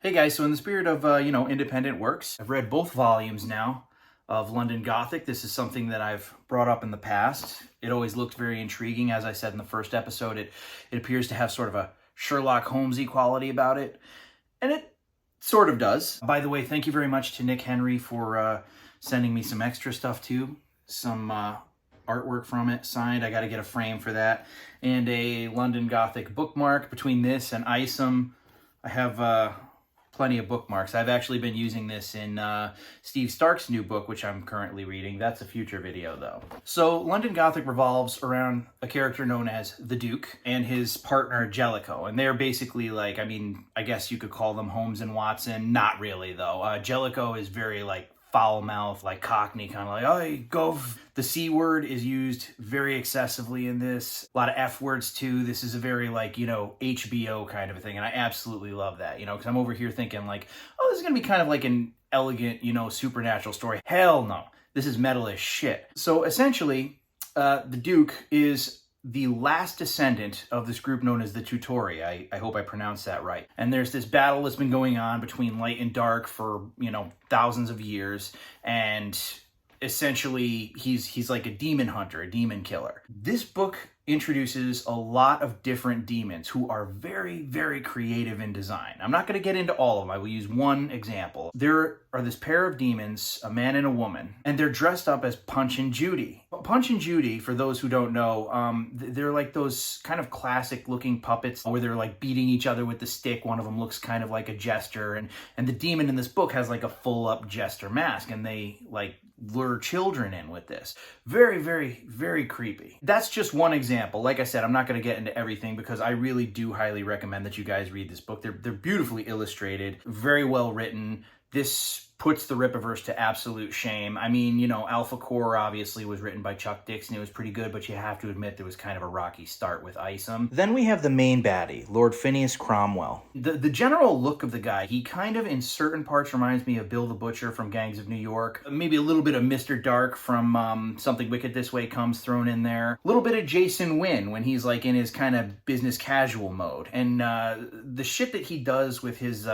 Hey guys, so in the spirit of, independent works, I've read both volumes now of London Gothic. This is something that I've brought up in the past. It always looked very intriguing. As I said in the first episode, it appears to have sort of a Sherlock Holmesy quality about it. And it sort of does. By the way, thank you very much to Nick Henry for sending me some extra stuff too. Some artwork from it signed. I got to get a frame for that. And a London Gothic bookmark. Between this and Isom, I have plenty of bookmarks. I've actually been using this in Steve Stark's new book, which I'm currently reading. That's a future video, though. So London Gothic revolves around a character known as the Duke and his partner Jellicoe. And they're basically like, I guess you could call them Holmes and Watson. Not really, though. Jellicoe is very, foul mouth, like Cockney, kind of like, oh, gov. The C word is used very excessively in this. A lot of F words too. This is a very HBO kind of a thing. And I absolutely love that, because I'm over here thinking oh, this is going to be kind of like an elegant, supernatural story. Hell no. This is metal as shit. So essentially, the Duke is the last descendant of this group known as the Tutori. I hope I pronounced that right. And there's this battle that's been going on between light and dark for, thousands of years. And essentially, he's like a demon hunter, a demon killer. This book introduces a lot of different demons who are very, very creative in design. I'm not going to get into all of them. I will use one example. There are this pair of demons, a man and a woman, and they're dressed up as Punch and Judy. Punch and Judy, for those who don't know, they're like those kind of classic looking puppets where they're like beating each other with the stick. One of them looks kind of like a jester, and the demon in this book has like a full up jester mask, and they lure children in with this. Very, very, very creepy. That's just one example. Like I said, I'm not going to get into everything because I really do highly recommend that you guys read this book. They're beautifully illustrated, very well written. This puts the Rippaverse to absolute shame. Alpha Core obviously was written by Chuck Dixon. It was pretty good, but you have to admit there was kind of a rocky start with Isom. Then we have the main baddie, Lord Phineas Cromwell. The general look of the guy, he kind of in certain parts reminds me of Bill the Butcher from Gangs of New York. Maybe a little bit of Mr. Dark from Something Wicked This Way Comes thrown in there. A little bit of Jason Wynn when he's in his kind of business casual mode. And the shit that he does with his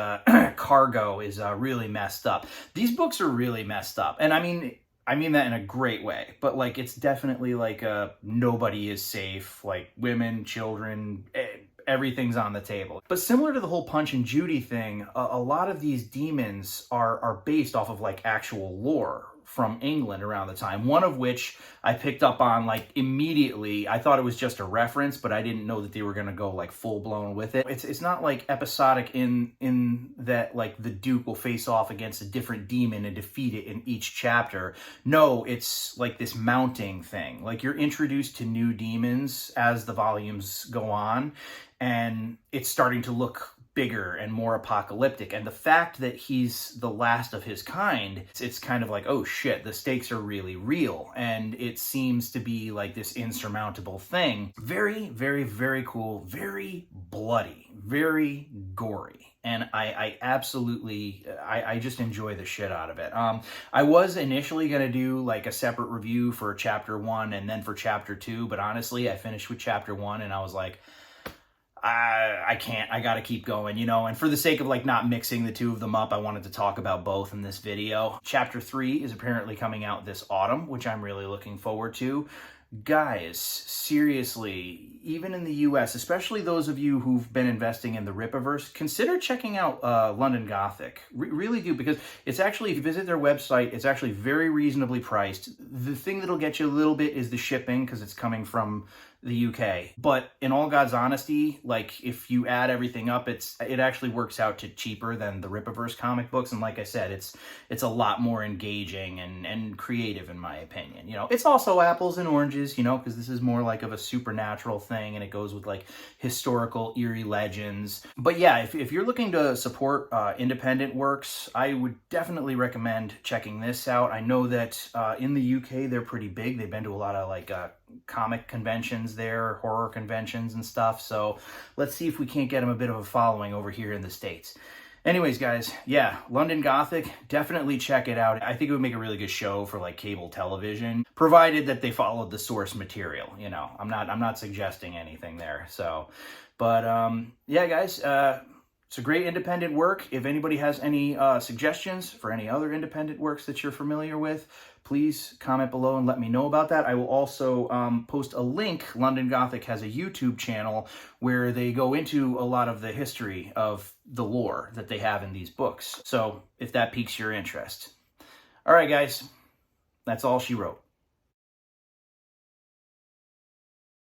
cargo is really messed up. These books are really messed up. And I mean that in a great way. But it's definitely nobody is safe. Women, children, everything's on the table. But similar to the whole Punch and Judy thing, a lot of these demons are based off of actual lore from England around the time, one of which I picked up on immediately. I thought it was just a reference, but I didn't know that they were going to go full blown with it. It's not episodic in that the Duke will face off against a different demon and defeat it in each chapter. No, it's this mounting thing. You're introduced to new demons as the volumes go on, and it's starting to look bigger and more apocalyptic. And the fact that he's the last of his kind, it's kind of oh shit, the stakes are really real. And it seems to be this insurmountable thing. Very, very, very cool, very bloody, very gory. And I absolutely, I just enjoy the shit out of it. I was initially going to do a separate review for chapter 1 and then for chapter 2. But honestly, I finished with chapter 1 and I was like, I can't, I gotta keep going, and for the sake of not mixing the two of them up, I wanted to talk about both in this video. Chapter 3 is apparently coming out this autumn, which I'm really looking forward to. Guys, seriously, even in the US, especially those of you who've been investing in the Rippaverse, consider checking out London Gothic. Really do, because it's actually, if you visit their website, it's actually very reasonably priced. The thing that'll get you a little bit is the shipping, because it's coming from the UK. But in all God's honesty, if you add everything up, it actually works out to cheaper than the Rippaverse comic books. And like I said, it's a lot more engaging and creative in my opinion. It's also apples and oranges, because this is more of a supernatural thing and it goes with historical eerie legends. But yeah, if you're looking to support independent works, I would definitely recommend checking this out. I know that in the UK, they're pretty big. They've been to a lot of comic conventions there, horror conventions and stuff. So let's see if we can't get them a bit of a following over here in the States. Anyways, guys, yeah, London Gothic, definitely check it out. I think it would make a really good show for cable television, provided that they followed the source material. I'm not suggesting anything there. So, but yeah, guys, It's a great independent work. If anybody has any suggestions for any other independent works that you're familiar with, please comment below and let me know about that. I will also post a link. London Gothic has a YouTube channel where they go into a lot of the history of the lore that they have in these books. So if that piques your interest. All right, guys, that's all she wrote.